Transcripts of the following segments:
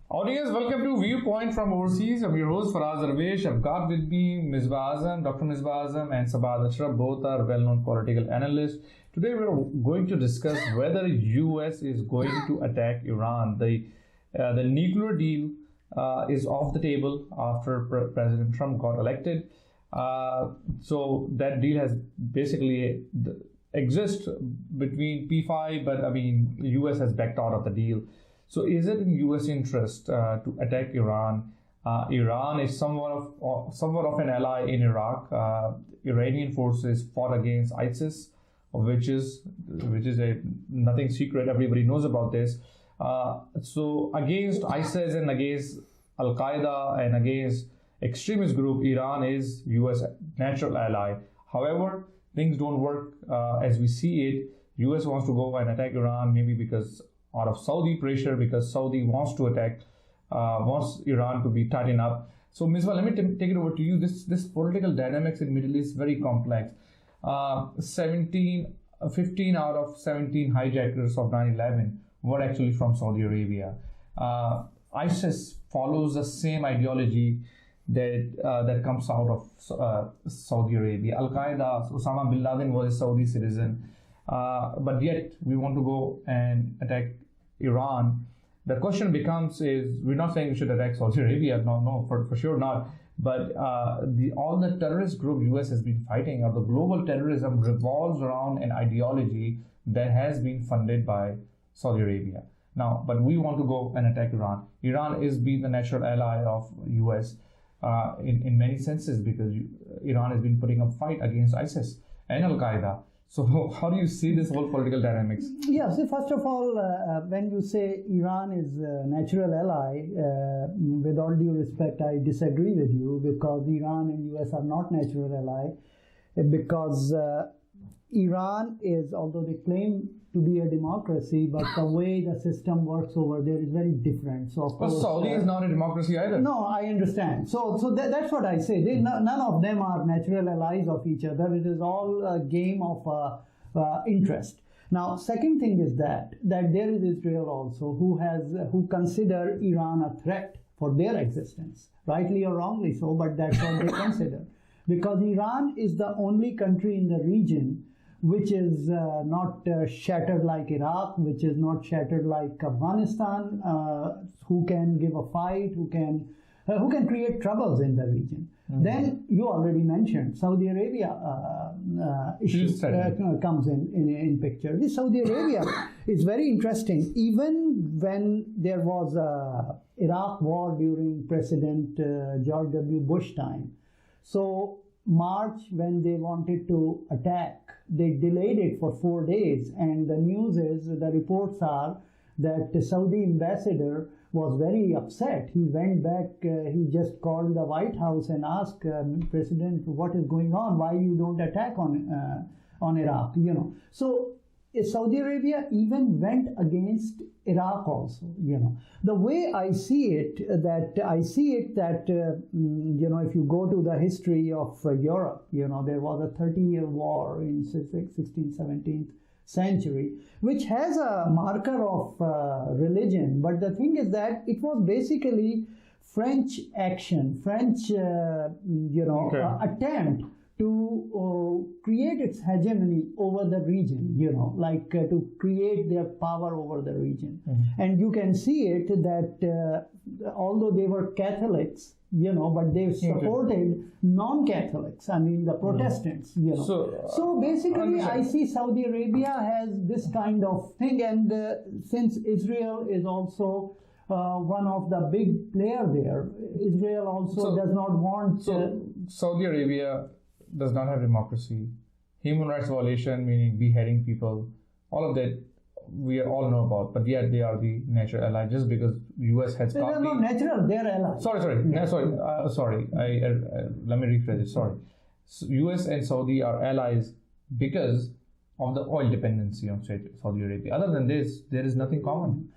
Audience, welcome to Viewpoint from Overseas. I'm your host Faraz Darvesh. I've got with me Misbah Azam, Dr. Misbah Azam and Sabahat Ashraf. Both are well-known political analysts. Today we're going to discuss whether US is going to attack Iran. The nuclear deal is off the table after President Trump got elected. So that deal has basically exists between P5, but I mean US has backed out of the deal. So is it in US interest to attack Iran? Iran is somewhat of an ally in Iraq. Iranian forces fought against ISIS, which is nothing secret. Everybody knows about this. So against ISIS and against Al Qaeda and against extremist group, Iran is US natural ally. However, things don't work as we see it. US wants to go and attack Iran, maybe because out of Saudi pressure, because Saudi wants to attack, wants Iran to be tightened up. So Misbah, let me take it over to you. This political dynamics in Middle East is very complex. 15 out of 17 hijackers of 9/11 were actually from Saudi Arabia. ISIS follows the same ideology that comes out of Saudi Arabia. Al Qaeda, Osama bin Laden was a Saudi citizen. But yet we want to go and attack Iran. The question becomes is, we're not saying we should attack Saudi Arabia, no, for sure not. But all the terrorist group US has been fighting, or the global terrorism revolves around an ideology that has been funded by Saudi Arabia. Now, but we want to go and attack Iran. Iran is being the natural ally of US in many senses, because Iran has been putting up fight against ISIS and Al Qaeda. So how do you see this whole political dynamics? Yeah, so first of all, when you say Iran is a natural ally, with all due respect, I disagree with you, because Iran and US are not natural ally, because Iran is, although they claim to be a democracy, but the way the system works over there is very different. So of course, Saudi is not a democracy either. No, I understand. So that's what I say. None of them are natural allies of each other. It is all a game of interest. Now, second thing is that there is Israel also, who consider Iran a threat for their existence, rightly or wrongly so, but that's what they consider, because Iran is the only country in the region which is not shattered like Iraq, which is not shattered like Afghanistan, who can give a fight, who can create troubles in the region. Mm-hmm. Then you already mentioned Saudi Arabia issue comes in picture. This Saudi Arabia is very interesting. Even when there was a Iraq war during President George W. Bush time, so March, when they wanted to attack, they delayed it for 4 days, and the news is, the reports are that the Saudi ambassador was very upset. He went back, he just called the White House and asked President, what is going on? Why you don't attack on Iraq? So Saudi Arabia even went against Iraq also. The way I see it, if you go to the history of Europe, there was a 30-year war in 16th, 17th century, which has a marker of religion. But the thing is that it was basically French action, French, attempt to create its hegemony over the region, to create their power over the region. Mm-hmm. And you can see it that although they were Catholics, but they supported non-Catholics, I mean the Protestants, So basically I see Saudi Arabia has this kind of thing, and since Israel is also one of the big players there, Israel also does not want... Saudi Arabia does not have democracy, human rights violation, meaning beheading people, all of that we all know about, but yet they are the natural ally just because US has They are not natural, they are allies. Sorry. Let me rephrase it. Sorry. US and Saudi are allies because of the oil dependency on Saudi Arabia. Other than this, there is nothing common.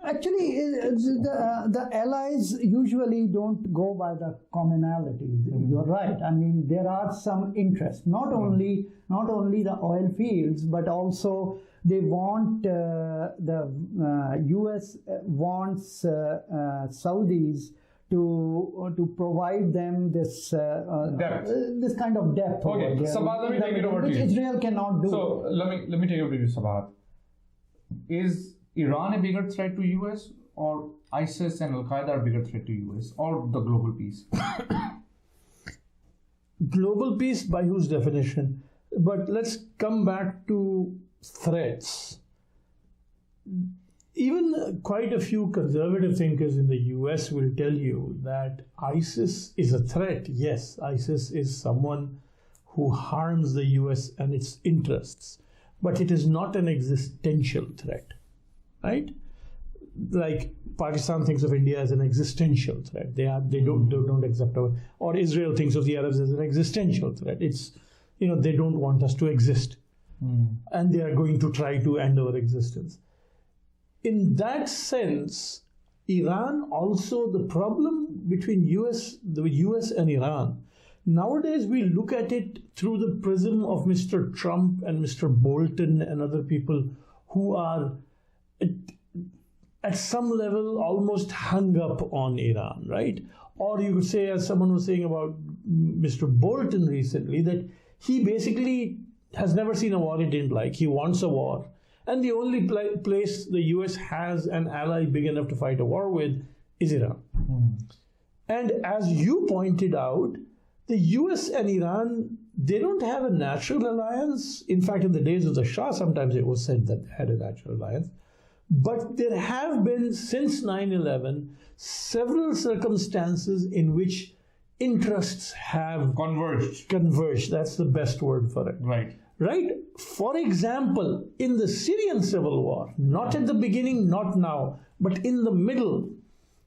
Actually, the allies usually don't go by the commonality. You're right. I mean, there are some interests. Not only the oil fields, but also they want the U.S. wants Saudis to provide them this this kind of depth. Okay, Sabahat, let me take it over to you. Which Israel cannot do. So let me take it over to you, Sabahat. Is Iran a bigger threat to US, or ISIS and Al-Qaeda are a bigger threat to US, or the global peace? Global peace by whose definition? But let's come back to threats. Even quite a few conservative thinkers in the US will tell you that ISIS is a threat. Yes, ISIS is someone who harms the US and its interests, but it is not an existential threat. Right? Like Pakistan thinks of India as an existential threat. They don't accept our, or Israel thinks of the Arabs as an existential threat. It's, they don't want us to exist. And they are going to try to end our existence. In that sense, Iran also, the problem between the US and Iran, nowadays we look at it through the prism of Mr. Trump and Mr. Bolton and other people who are at some level almost hung up on Iran, right? Or you could say, as someone was saying about Mr. Bolton recently, that he basically has never seen a war he didn't like. He wants a war. And the only place the US has an ally big enough to fight a war with is Iran. And as you pointed out, the US and Iran, they don't have a natural alliance. In fact, in the days of the Shah, sometimes it was said that they had a natural alliance. But there have been, since 9/11, several circumstances in which interests have converged. That's the best word for it. Right? For example, in the Syrian civil war, not at the beginning, not now, but in the middle,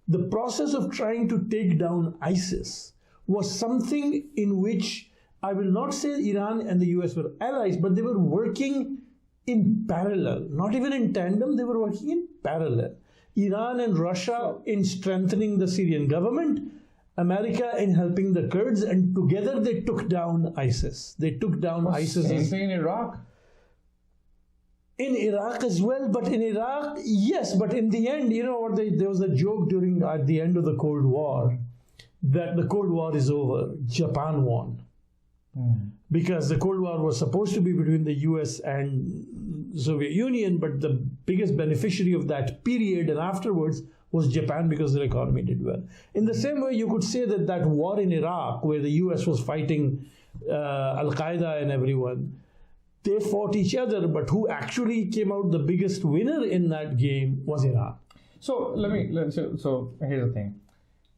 the process of trying to take down ISIS was something in which I will not say Iran and the US were allies, but they were working in parallel, not even in tandem, they were working in parallel. Iran and Russia in strengthening the Syrian government, America in helping the Kurds, and together they took down ISIS. They took down ISIS. Same thing in Iraq? In Iraq as well, but in Iraq, yes, but in the end, there was a joke at the end of the Cold War, that the Cold War is over, Japan won. Because the Cold War was supposed to be between the US and Soviet Union, but the biggest beneficiary of that period and afterwards was Japan because their economy did well. In the same way, you could say that war in Iraq, where the US was fighting Al-Qaeda and everyone, they fought each other, but who actually came out the biggest winner in that game was Iran. So so here's the thing.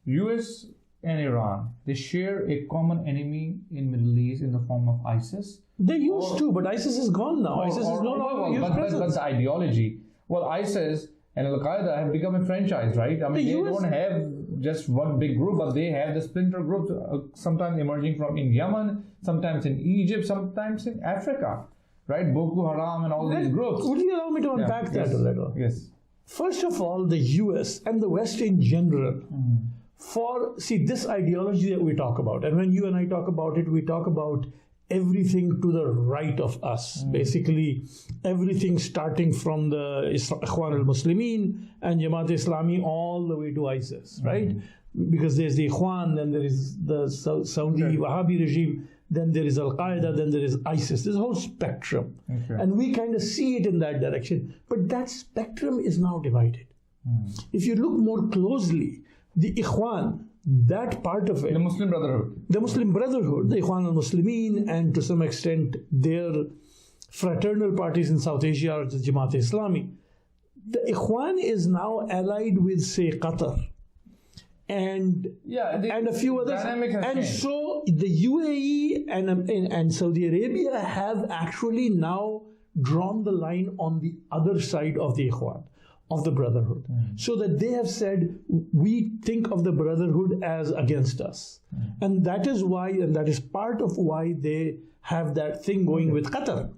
US and Iran, they share a common enemy in Middle East in the form of ISIS. They used to, but ISIS is gone now. ISIS is no longer but the ideology. Well, ISIS and Al-Qaeda have become a franchise, right? I mean, they don't have just one big group, but they have the splinter groups, sometimes emerging from in Yemen, sometimes in Egypt, sometimes in Africa, right? Boko Haram and all these groups. Would you allow me to unpack that a little? Yes. First of all, the US and the West in general, this ideology that we talk about, and when you and I talk about it, we talk about everything to the right of us. Basically, everything starting from the Ikhwan al-Muslimin and Jamaat Islami all the way to ISIS, right? Because there's the Ikhwan, then there is the Saudi Wahhabi regime, then there is Al-Qaeda, then there is ISIS. There's a whole spectrum. And we kind of see it in that direction. But that spectrum is now divided. If you look more closely, the Ikhwan, that part of it, the Muslim Brotherhood, the Ikhwan al-Muslimin, and to some extent their fraternal parties in South Asia, or the Jamaat Islami, the Ikhwan is now allied with, say, Qatar and a few others, and so the UAE and Saudi Arabia have actually now drawn the line on the other side of the Ikhwan, of the Brotherhood. So that they have said, we think of the Brotherhood as against us. And that is why, and that is part of why they have that thing going with Qatar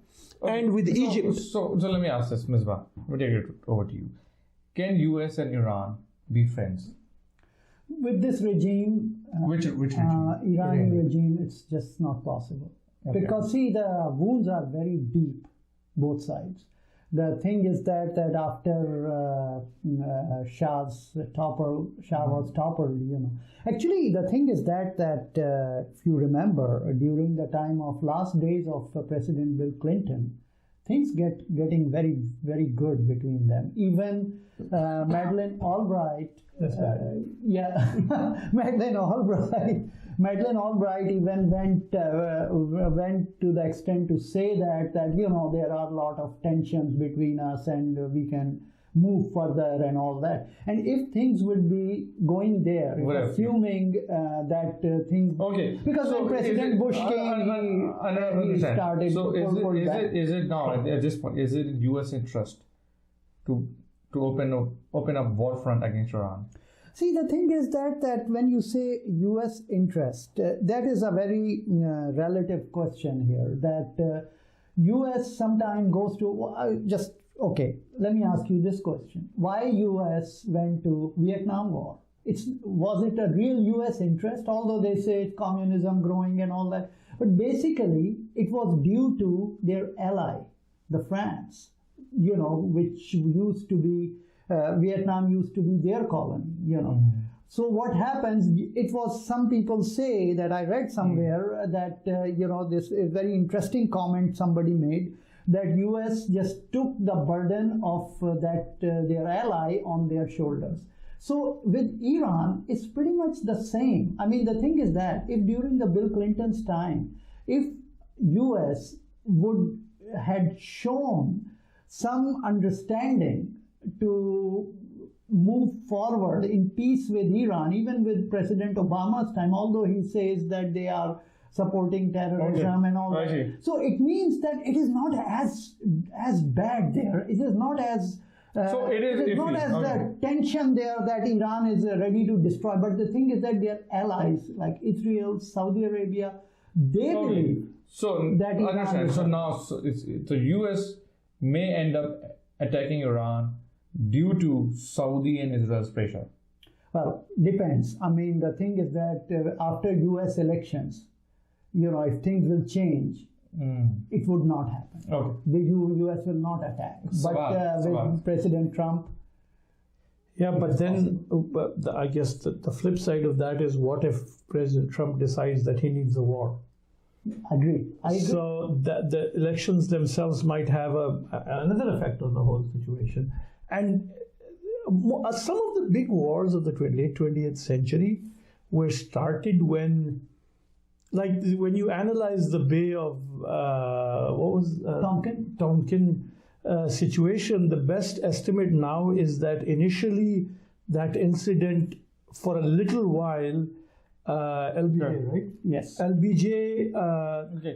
and with Egypt. So let me ask this, Misbah. Let me take it over to you. Can US and Iran be friends? With this regime, Which regime? Iranian regime, it's just not possible. Okay. Because see, the wounds are very deep, both sides. The thing is that after Shah was toppled, Actually, the thing is that if you remember, during the time of last days of President Bill Clinton, things getting very, very good between them. Even Madeleine Albright, Madeleine Albright even went to the extent to say that there are a lot of tensions between us and we can move further and all that. And if things would be going there, assuming that things... Okay. Because when President Bush came, he started... So is it now, at this point, is it in US interest to open up war front against Iran? See, the thing is that when you say US interest, that is a very relative question here. That US sometimes goes to okay, let me ask you this question. Why US went to Vietnam War? Was it a real US interest? Although they say it's communism growing and all that. But basically, it was due to their ally, the France, which used to be, Vietnam used to be their colony, So what happens, it was, some people say that I read somewhere that, this very interesting comment somebody made, that US just took the burden of their ally on their shoulders. So with Iran, it's pretty much the same. I mean, the thing is that if during the Bill Clinton's time, if US had shown some understanding to move forward in peace with Iran, even with President Obama's time, although he says that they are supporting terrorism and all that. So it means that it is not as bad there. It is not as the tension there that Iran is ready to destroy. But the thing is that their allies like Israel, Saudi Arabia, they believe that Iran is... So now, the US may end up attacking Iran due to Saudi and Israel's pressure. Well, depends. I mean, the thing is that after US elections, if things will change, it would not happen. Okay. The US will not attack. But with President Trump... Yeah, but then I guess the flip side of that is, what if President Trump decides that he needs a war? I agree. So the elections themselves might have another effect on the whole situation. And some of the big wars of the late 20th century were started when you analyze the Bay of Tonkin situation, the best estimate now is that initially that incident, for a little while, LBJ, right? Yes. LBJ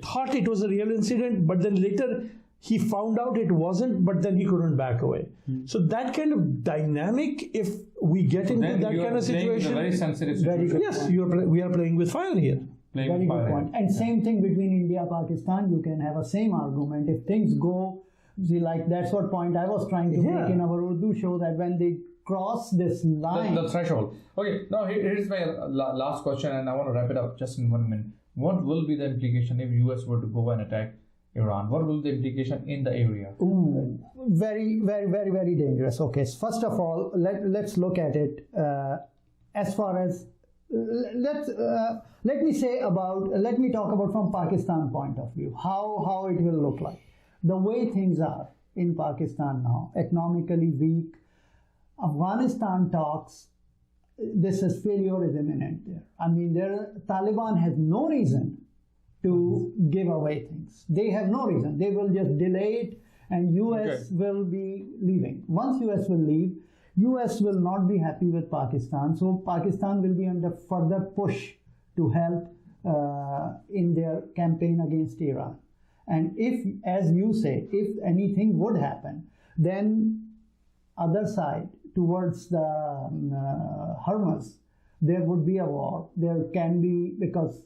thought it was a real incident, but then later he found out it wasn't, but then he couldn't back away. So that kind of dynamic, if we get into that kind of situation... Very sensitive situation. Yes, we are playing with fire here. Very good point. And same thing between India and Pakistan, you can have a same argument. If things go, that's what point I was trying to make in our Urdu show, that when they cross this line... The threshold. Okay, now here's my last question, and I want to wrap it up just in 1 minute. What will be the implication if US were to go and attack Iran? What will be the implication in the area? Ooh, very, very, very, very dangerous. Okay, so first of all, let's look at it as far as... Let me talk about from Pakistan point of view, how it will look like. The way things are in Pakistan now, economically weak, Afghanistan talks, failure is imminent there. I mean, Taliban has no reason to give away things. They have no reason. They will just delay it, and US will be leaving. Once US will leave, US will not be happy with Pakistan, so Pakistan will be under further push to help in their campaign against Iran. And if, as you say, if anything would happen, then other side towards the Hormuz, there would be a war. There can be, because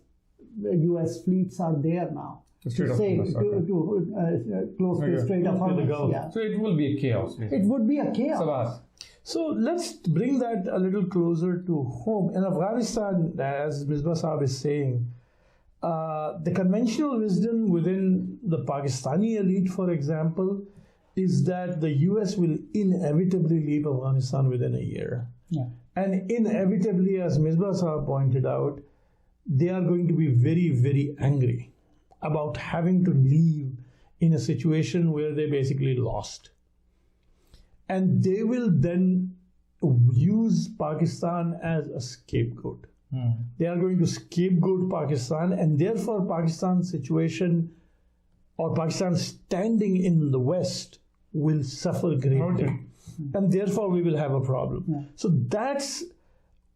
the U.S. fleets are there now. The Strait of Say, Hormuz, close to the Strait of Hormuz. Yeah. So it will be a chaos. Basically. It would be a chaos. Sabahat. So let's bring that a little closer to home. In Afghanistan, as Misbah Saab is saying, the conventional wisdom within the Pakistani elite, for example, is that the US will inevitably leave Afghanistan within a year. Yeah. And inevitably, as Misbah Saab pointed out, they are going to be very, very angry about having to leave in a situation where they basically lost. And they will then use Pakistan as a scapegoat. They are going to scapegoat Pakistan, and therefore Pakistan's situation or Pakistan's standing in the West will suffer greatly. And therefore we will have a problem. Yeah. So that's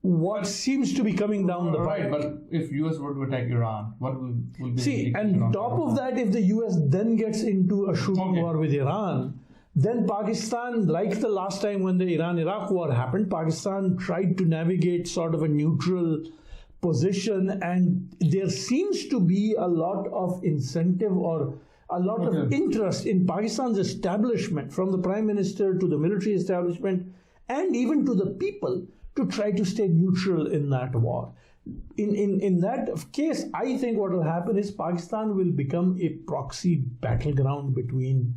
what seems to be coming down the pipe. Right, but if US were to attack Iran, what will be See, the and top of that, if the US then gets into a shooting war with Iran, then Pakistan, like the last time when the Iran-Iraq war happened, Pakistan tried to navigate sort of a neutral position, and there seems to be a lot of incentive or a lot of interest in Pakistan's establishment, from the Prime Minister to the military establishment and even to the people, to try to stay neutral in that war. In that case, I think what will happen is Pakistan will become a proxy battleground between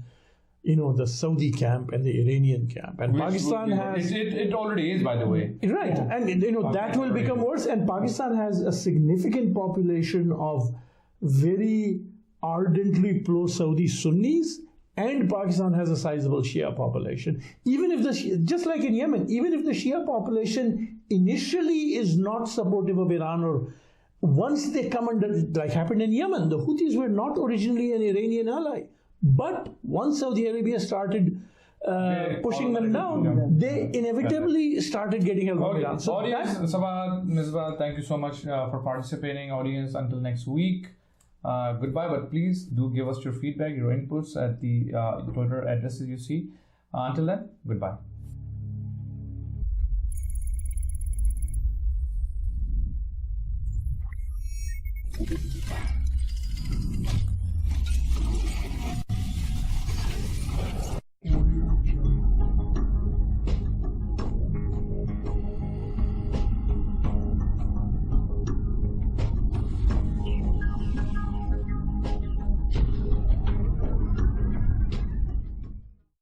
the Saudi camp and the Iranian camp. And Pakistan has... It already is, by the way. Right. Yeah. And, that will become worse. And Pakistan has a significant population of very ardently pro-Saudi Sunnis, and Pakistan has a sizable Shia population. Even if just like in Yemen, even if the Shia population initially is not supportive of Iran, or once they come under, like happened in Yemen, the Houthis were not originally an Iranian ally. But once Saudi Arabia started pushing them down, they inevitably started getting help from Iran. So audience, Sabahat, Misbah, thank you so much for participating. Audience, until next week, goodbye. But please do give us your feedback, your inputs at the Twitter addresses you see. Until then, goodbye.